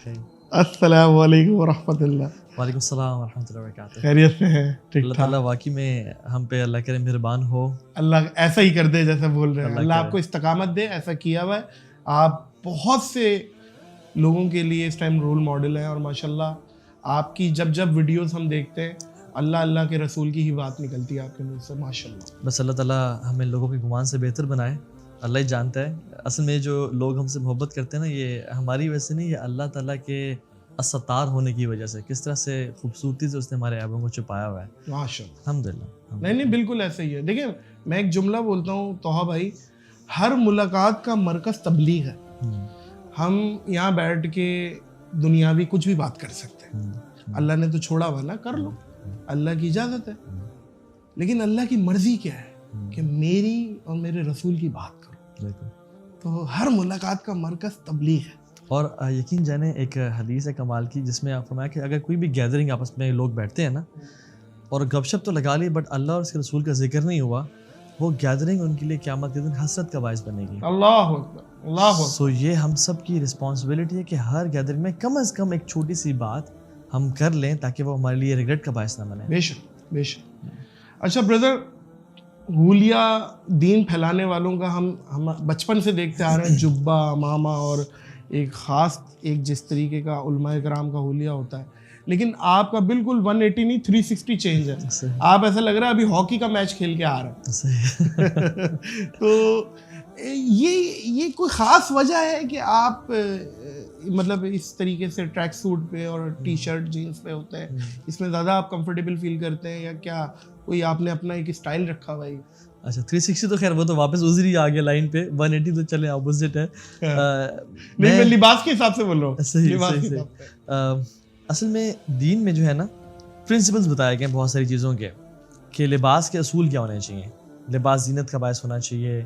السلام علیکم ورحمۃ اللہ. وعلیکم السلام ورحمۃ اللہ وبرکاتہ. خیریت سے ہیں؟ ٹھیک اللہ ٹھاک. تعالیٰ واقعی میں ہم پہ اللہ کرے مہربان ہو. اللہ ایسا ہی کر دے جیسا بول رہے ہیں. اللہ آپ کو استقامت دے. ایسا کیا ہوا ہے. آپ بہت سے لوگوں کے لیے اس ٹائم رول ماڈل ہیں اور ماشاءاللہ آپ کی جب ویڈیوز ہم دیکھتے ہیں اللہ کے رسول کی ہی بات نکلتی ہے آپ کے منہ سے ماشاءاللہ. بس اللہ تعالیٰ ہمیں لوگوں کے گمان سے بہتر بنائے. اللہ ہی جانتا ہے. اصل میں جو لوگ ہم سے محبت کرتے ہیں نا، یہ ہماری وجہ سے نہیں، یہ اللہ تعالیٰ کے الستار ہونے کی وجہ سے. کس طرح سے خوبصورتی سے اس نے ہمارے عیبوں کو چھپایا ہوا ہے ماشاءاللہ. الحمدللہ. نہیں بالکل ایسا ہی ہے. دیکھیں میں ایک جملہ بولتا ہوں توحا بھائی، ہر ملاقات کا مرکز تبلیغ ہے. ہم یہاں بیٹھ کے دنیاوی کچھ بھی بات کر سکتے ہیں. اللہ نے تو چھوڑا ہوا نا، کر لو، اللہ کی اجازت ہے. لیکن اللہ کی مرضی کیا ہے کہ میری اور میرے رسول کی بات کرو. تو ہر ملاقات کا مرکز تبلیغ ہے. اور یقین جانے ایک حدیث ہے کمال کی، جس میں آپ فرمایا کہ اگر کوئی بھی گیدرنگ آپس میں لوگ بیٹھتے ہیں نا اور گپ شپ تو لگا لی، بٹ اللہ اور اس کے رسول کا ذکر نہیں ہوا، وہ گیدرنگ ان کے لیے قیامت کے دن حسرت کا باعث بنے گی. اللہ اکبر، اللہ اکبر. سو یہ ہم سب کی رسپانسبلٹی ہے کہ ہر گیدرنگ میں کم از کم ایک چھوٹی سی بات ہم کر لیں تاکہ وہ ہمارے لیے ریگریٹ کا باعث نہ بنے. بے شک بے شک. اچھا بردر، حولیہ دین پھیلانے والوں کا ہم بچپن سے دیکھتے آ رہے ہیں، جبہ امامہ اور ایک خاص ایک جس طریقے کا علماء کرام کا حولیہ ہوتا ہے. لیکن آپ کا بالکل 180 نہیں 360 چینج ہے. آپ ایسا لگ رہا ہے ابھی ہاکی کا میچ کھیل کے آ رہا ہے. تو یہ کوئی خاص وجہ ہے کہ آپ مطلب اس طریقے سے ٹریک سوٹ پہ اور ٹی شرٹ جینس پہ ہوتے ہیں، اس میں زیادہ آپ کمفرٹیبل فیل کرتے ہیں، یا کیا کوئی آپ نے اپنا ایک اسٹائل رکھا ہوا ہے؟ اچھا 360 تو خیر وہ تو واپس ادھر ہی آ گیا لائن پہ. 180 تو چلے اپوزٹ ہے. نہیں میں لباس کے حساب سے بول رہا ہوں. صحیح. اصل میں دین میں جو ہے نا پرنسپلز بتائے گئے ہیں بہت ساری چیزوں کے، کہ لباس کے اصول کیا ہونے چاہیے. لباس زینت کا باعث ہونا چاہیے،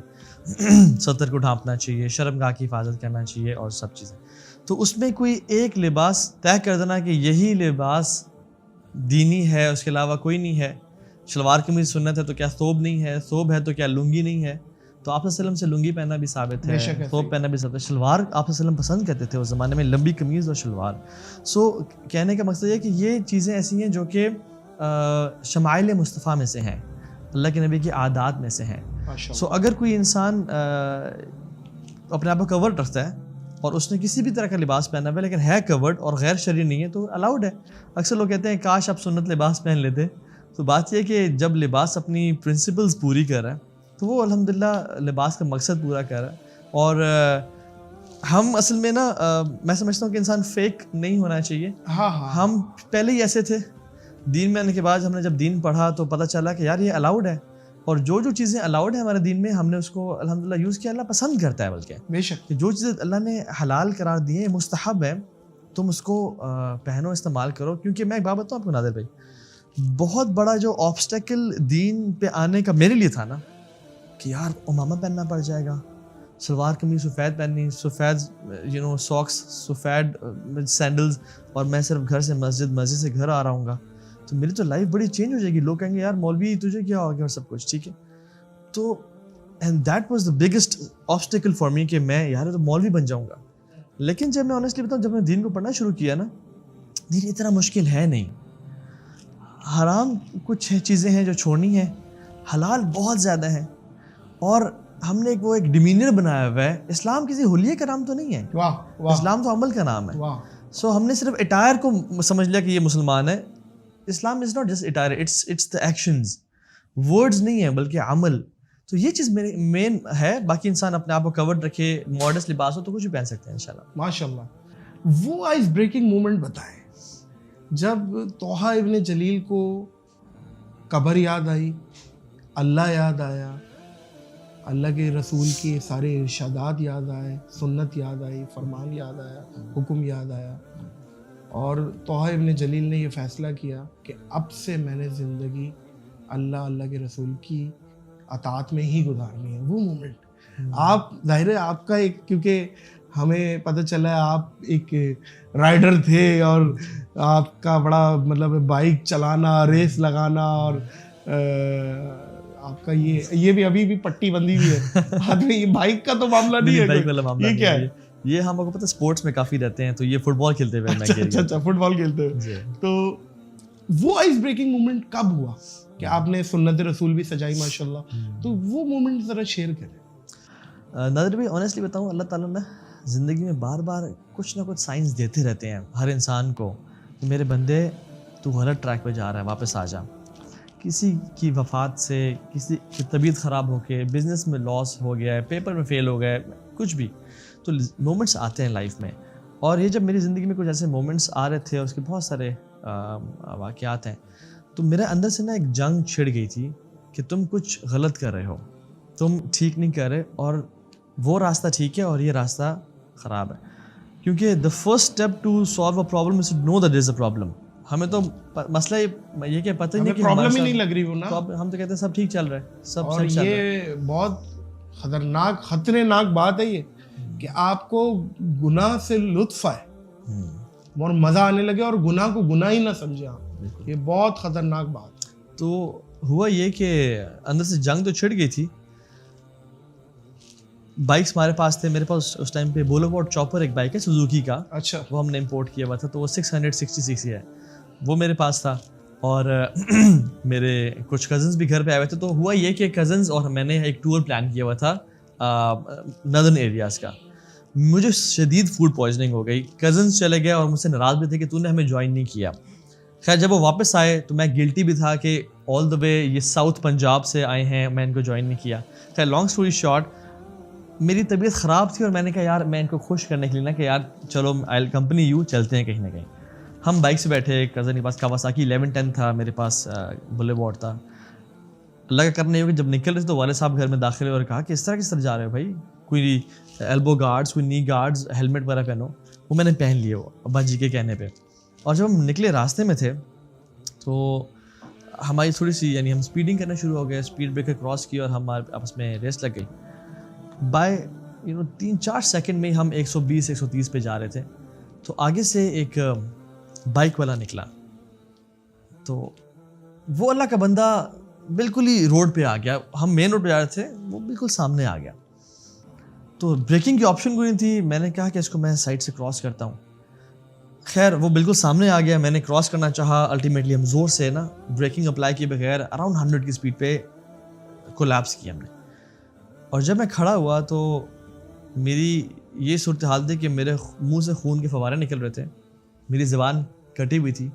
ستر کو ڈھانپنا چاہیے، شرمگاہ کی حفاظت کرنا چاہیے اور سب چیزیں. تو اس میں کوئی ایک لباس طے کر دینا کہ یہی لباس دینی ہے، اس کے علاوہ کوئی نہیں ہے. شلوار قمیض سنت ہے تو کیا ثوب نہیں ہے؟ ثوب ہے تو کیا لنگی نہیں ہے؟ تو آپ صلی اللہ علیہ وسلم سے لنگی پہننا بھی ثابت ہے، ثوب پہننا بھی ثابت ہے. شلوار آپ صلی اللہ علیہ وسلم پسند کرتے تھے اس زمانے میں، لمبی قمیض اور شلوار. سو کہنے کا مقصد یہ کہ یہ چیزیں ایسی ہیں جو کہ شمائل مصطفیٰ میں سے ہیں، اللہ کے نبی کی عادات میں سے ہیں. سو اگر کوئی انسان اپنے آپ کو کورڈ رکھتا ہے اور اس نے کسی بھی طرح کا لباس پہنا ہوا ہے لیکن ہے کورڈ اور غیر شرعی نہیں ہے تو الاؤڈ ہے. اکثر لوگ کہتے ہیں کاش آپ سنت لباس پہن لیتے. تو بات یہ ہے کہ جب لباس اپنی پرنسپلز پوری کر رہا ہے تو وہ الحمدللہ لباس کا مقصد پورا کر رہا ہے. اور ہم اصل میں نا میں سمجھتا ہوں کہ انسان فیک نہیں ہونا چاہیے. ہم پہلے ہی ایسے تھے. دین میں آنے کے بعد ہم نے جب دین پڑھا تو پتہ چلا کہ یار یہ الاؤڈ ہے، اور جو چیزیں الاؤڈ ہیں ہمارے دین میں ہم نے اس کو الحمدللہ یوز کیا. اللہ پسند کرتا ہے بلکہ بے شک. جو چیزیں اللہ نے حلال قرار دی ہیں مستحب ہے، تم اس کو پہنو، استعمال کرو. کیونکہ میں ایک بات بتاؤں آپ کو نادر بھائی، بہت بڑا جو آبسٹیکل دین پہ آنے کا میرے لیے تھا نا کہ یار امامہ پہننا پڑ جائے گا، شلوار قمیض سفید پہننی، سفید ساکس، سفید سینڈلز، اور میں صرف گھر سے مسجد سے گھر آ رہا ہوں گا تو میری تو لائف بڑی چینج ہو جائے گی. لوگ کہیں گے یار مولوی تجھے کیا ہو گیا اور سب کچھ ٹھیک ہے. تو and that was the biggest obstacle for me کہ میں یار تو مولوی بن جاؤں گا. لیکن جب میں آنیسٹلی بتاؤں، جب میں دین کو پڑھنا شروع کیا نا، دین اتنا مشکل ہے نہیں. حرام کچھ چیزیں ہیں جو چھوڑنی ہیں، حلال بہت زیادہ ہیں، اور ہم نے ایک ڈیمینر بنایا ہوا ہے. اسلام کسی حلیے کا نام تو نہیں ہے. اسلام تو عمل کا نام ہے. سو ہم نے صرف اٹائر کو سمجھ لیا کہ یہ مسلمان ہے. Islam is not just attire, it's the actions. Words نہیں ہیں بلکہ عمل. تو یہ چیز میری مین ہے. باقی انسان اپنے آپ کو کورڈ رکھے، ماڈسٹ لباس ہو تو کچھ بھی پہن سکتے ہیں انشاءاللہ. ماشاءاللہ. وہ آئس بریکنگ مومنٹ بتائیں جب طوحہ ابن جلیل کو قبر یاد آئی، اللہ یاد آیا، اللہ کے رسول کے سارے ارشادات یاد آئے، سنت یاد آئی، فرمان یاد آیا، حکم یاد آیا، اور طوحہ ابن جلیل نے یہ فیصلہ کیا کہ اب سے میں نے زندگی اللہ کے رسول کی اطاعت میں ہی گزارنی ہے. وہ مومنٹ آپ ظاہر ہے آپ کا ایک، کیونکہ ہمیں پتہ چلا ہے آپ ایک رائڈر تھے اور آپ کا بڑا مطلب بائک چلانا، ریس لگانا، اور آپ کا یہ بھی ابھی بھی پٹی بندی بھی ہے ہاتھ میں. یہ بائک کا تو معاملہ نہیں ہے، یہ کیا ہے؟ یہ ہم کو پتہ ہے اسپورٹس میں کافی رہتے ہیں, تو یہ فٹ بال کھیلتے ہوئے میں گر گیا. اچھا فٹ بال کھیلتے ہیں. تو وہ آئس بریکنگ مومنٹ کب ہوا کہ آپ نے سنت رسول بھی سجائی ماشاء اللہ, تو وہ مومنٹ ذرا شیئر کریں. نادر بھائی آنیسٹلی بتاؤں, اللہ تعالیٰ نے زندگی میں بار بار کچھ نہ کچھ سائنس دیتے رہتے ہیں ہر انسان کو کہ میرے بندے تو غلط ٹریک پہ جا رہا ہے, واپس آ جا. کسی کی وفات سے, کسی کی طبیعت خراب ہو کے, بزنس میں لاس ہو گیا ہے, پیپر میں فیل ہو گیا ہے, کچھ بھی, تو مومنٹس آتے ہیں لائف میں. اور یہ جب میری زندگی میں کچھ ایسے مومنٹس آ رہے تھے, اس کے بہت سارے واقعات ہیں, تو میرے اندر سے نا ایک جنگ چھڑ گئی تھی کہ تم کچھ غلط کر رہے ہو, تم ٹھیک نہیں کر رہے, اور وہ راستہ ٹھیک ہے اور یہ راستہ خراب ہے. کیونکہ the first step to solve a problem is to know that is a problem. ہمیں تو مسئلہ یہ کہ پتہ ہی نہیں کہ پرابلم ہی نہیں لگ رہی وہ نا, ہم تو کہتے ہیں سب ٹھیک چل رہا ہے, سب اور یہ بہت خطرناک خطرناک بات ہے یہ کہ آپ کو گناہ سے لطف آئے اور مزہ آنے لگے اور گناہ کو گناہ ہی نہ سمجھے آپ, یہ بہت خطرناک بات. تو ہوا یہ کہ اندر سے جنگ تو چھڑ گئی تھی. بائکس ہمارے پاس تھے, میرے پاس اس ٹائم پہ بولوورڈ چاپر ایک بائک ہے سوزوکی کا, اچھا وہ ہم نے امپورٹ کیا ہوا تھا, تو وہ 666 ہے, وہ میرے پاس تھا. اور میرے کچھ کزنس بھی گھر پہ آئے ہوئے تھے. تو ہوا یہ کہ کزنس اور میں نے ایک ٹور پلان کیا ہوا تھا نردرن ایریاز کا. مجھے شدید فوڈ پوائزننگ ہو گئی, کزنس چلے گئے اور مجھ سے ناراض بھی تھے کہ تو نے ہمیں جوائن نہیں کیا. خیر جب وہ واپس آئے تو میں گلٹی بھی تھا کہ آل دا وے یہ ساؤتھ پنجاب سے آئے ہیں, میں ان کو جوائن نہیں کیا. خیر لانگ اسٹوری شارٹ, میری طبیعت خراب تھی اور میں نے کہا یار میں ان کو خوش کرنے کے لیے نا کہ یار چلو آئی کمپنی یو, چلتے ہیں کہیں نہ کہیں. ہم بائک سے بیٹھے, کزن کے پاس کاواساکی 1110 تھا, میرے پاس بولیوارڈ تھا. اللہ کا کرنا یہ ہو کہ جب نکل رہے تھے تو والد صاحب گھر میں داخل ہوئے اور کہا کہ اس طرح جا رہے ہو بھائی, کوئی ایلبو گارڈز, کوئی نی گارڈز, ہیلمٹ وغیرہ پہنو. وہ میں نے پہن لیے وہ ابا جی کے کہنے پہ. اور جب ہم نکلے راستے میں تھے تو ہماری تھوڑی سی یعنی ہم اسپیڈنگ کرنا شروع ہو گئے, اسپیڈ بریکر کراس کی اور ہمارے آپس میں ریس لگ گئی. بائی 3-4 سیکنڈ میں ہم 120-130 پہ جا رہے تھے. تو آگے سے ایک بائک والا نکلا, تو وہ اللہ کا بندہ بالکل ہی روڈ پہ آ گیا. ہم مین روڈ پہ جا رہے تھے, وہ بالکل سامنے آ گیا. تو بریکنگ کی آپشن کوئی نہیں تھی. میں نے کہا کہ اس کو میں سائڈ سے کراس کرتا ہوں. خیر وہ بالکل سامنے آ گیا, میں نے کراس کرنا چاہا. الٹیمیٹلی ہم زور سے نا بریکنگ اپلائی کیے بغیر اراؤنڈ 100 کی اسپیڈ پہ کولیپس کیا ہم نے. اور جب میں کھڑا ہوا تو میری یہ صورتحال تھی کہ میرے منہ سے خون کے فوارے نکل رہے تھے, میری زبان کٹی ہوئی تھی,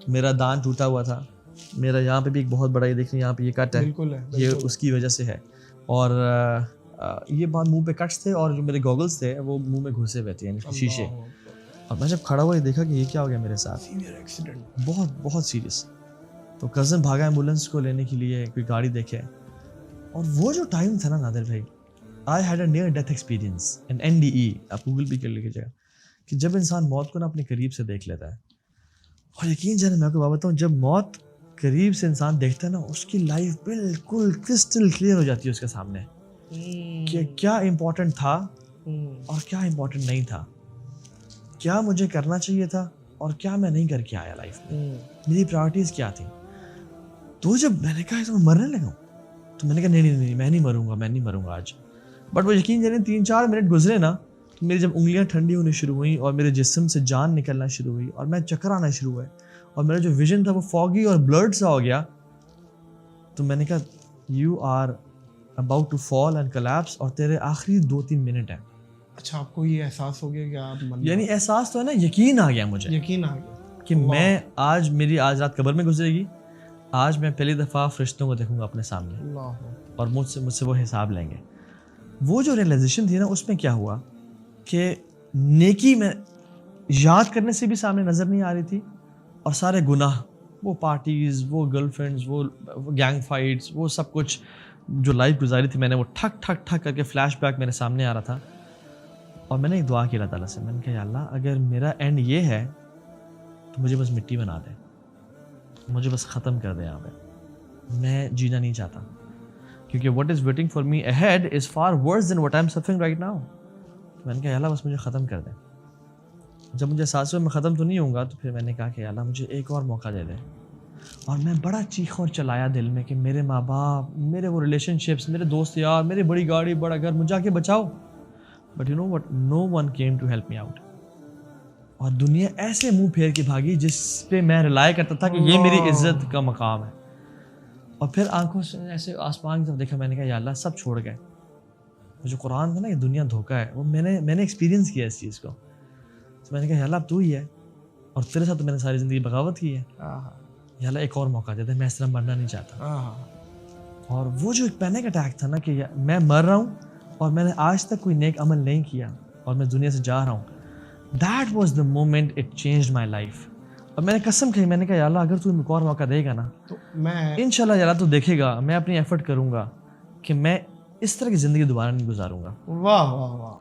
میرا دان ٹوٹا ہوا تھا, میرا یہاں پہ بھی ایک بہت بڑا یہ دیکھ رہے ہیں یہاں پہ یہ کٹ ہے, یہ اس کی وجہ سے ہے. اور یہ بات منہ پہ کٹس تھے, اور جو میرے گوگلس تھے وہ منہ میں گھسے ہوئے تھے یعنی شیشے. اور میں جب کھڑا ہوا یہ دیکھا کہ یہ کیا ہو گیا میرے ساتھ, بہت بہت سیریس. تو کزن بھاگا ایمبولینس کو لینے کے لیے, کوئی گاڑی دیکھے. اور وہ جو ٹائم تھا نا نادر بھائی, I had a near death experience, an NDE, آپ گوگل بھی کر لیجیے گا, کہ جب انسان موت کو نا اپنے قریب سے دیکھ لیتا ہے. اور یقین جانے میں آپ کو بتاؤں, جب موت قریب سے انسان دیکھتا ہے نا, اس کی لائف بالکل کرسٹل کلیئر ہو جاتی ہے اس کے سامنے کہ کیا امپورٹنٹ تھا اور کیا امپورٹنٹ نہیں تھا, کیا مجھے کرنا چاہیے تھا اور کیا میں نہیں کر کے آیا لائف میں, میری پرائورٹیز کیا تھیں. تو جب میں نے کہا تو میں مرنے لگا ہوں, تو میں نے کہا نہیں میں نہیں مروں گا آج. بٹ وہ یقین جانے 3-4 منٹ گزرے نا, تو میری جب انگلیاں ٹھنڈی ہونی شروع ہوئیں اور میرے جسم سے جان نکلنا شروع ہوئی اور میں چکر آنا شروع ہوئے اور میرا جو ویژن تھا وہ فوگی اور بلرڈ سا ہو گیا, تو میں نے کہا you are about to fall and collapse, اور تیرے آخری 2-3 منٹ ہیں. اچھا آپ کو یہ احساس ہو گیا کہ آپ یعنی احساس تو ہے نا, یقین آ گیا مجھے, یقین آ گیا کہ میں میری آج رات قبر میں گزرے گی, آج میں پہلی دفعہ فرشتوں کو دیکھوں گا اپنے سامنے اور مجھ سے وہ حساب لیں گے. وہ جو ریئلائزیشن تھی نا, اس میں کیا ہوا کہ نیکی میں یاد کرنے سے بھی سامنے نظر نہیں آ رہی تھی, اور سارے گناہ, وہ پارٹیز, وہ گرل فرینڈز, وہ گینگ فائٹس, وہ سب کچھ جو لائف گزاری تھی میں نے, وہ ٹھک ٹھک ٹھک کر کے فلیش بیک میرے سامنے آ رہا تھا. اور میں نے ایک دعا کی اللہ تعالیٰ سے, میں نے کہا یا اللہ اگر میرا اینڈ یہ ہے تو مجھے بس مٹی بنا دے, مجھے بس ختم کر دے یہاں پہ, میں جینا نہیں چاہتا, کیونکہ what is waiting for me ahead is far worse than what I'm suffering right now. تو میں نے کہا یا اللہ بس مجھے ختم کر دے. جب مجھے احساس ہوا میں ختم تو نہیں ہوں گا, تو پھر میں نے کہا کہ یا اللہ مجھے ایک اور موقع دے دے. اور میں بڑا چیخ اور چلایا دل میں کہ میرے ماں باپ, میرے وہ ریلیشن شپس, میرے دوست یار, میری بڑی گاڑی, بڑا گھر, مجھے آ کے بچاؤ. But you know what, no one came to help me out. اور دنیا ایسے منہ پھیر کے بھاگی جس پہ میں ریلائی کرتا تھا کہ یہ میری عزت کا مقام ہے. اور پھر آنکھوں سے ایسے آسمان کی طرف دیکھا, میں نے کہا یا اللہ سب چھوڑ گئے. جو قرآن تھا نا کہ دنیا دھوکہ ہے, وہ میں نے ایکسپیرینس کیا اس چیز کو. تو میں نے کہا یا اللہ اب تو ہی ہے, اور تیرے ساتھ تو میں نے ساری زندگی بغاوت کی ہے, یا اللہ ایک اور موقع دے دے, میں اس طرح مرنا نہیں چاہتا. اور وہ جو ایک پینک اٹیک تھا نا کہ میں مر رہا ہوں اور میں نے آج تک کوئی نیک عمل نہیں کیا اور میں دنیا سے جا رہا ہوں, that was the moment it changed my life. اور میں نے قسم کہی, میں نے کہا یا اللہ اگر تو ایک اور موقع دے گا نا تو میں انشاءاللہ یا اللہ تو دیکھے گا, میں اپنی ایفرٹ کروں گا کہ میں اس طرح کی زندگی دوبارہ نہیں گزاروں گا. واہ واہ واہ.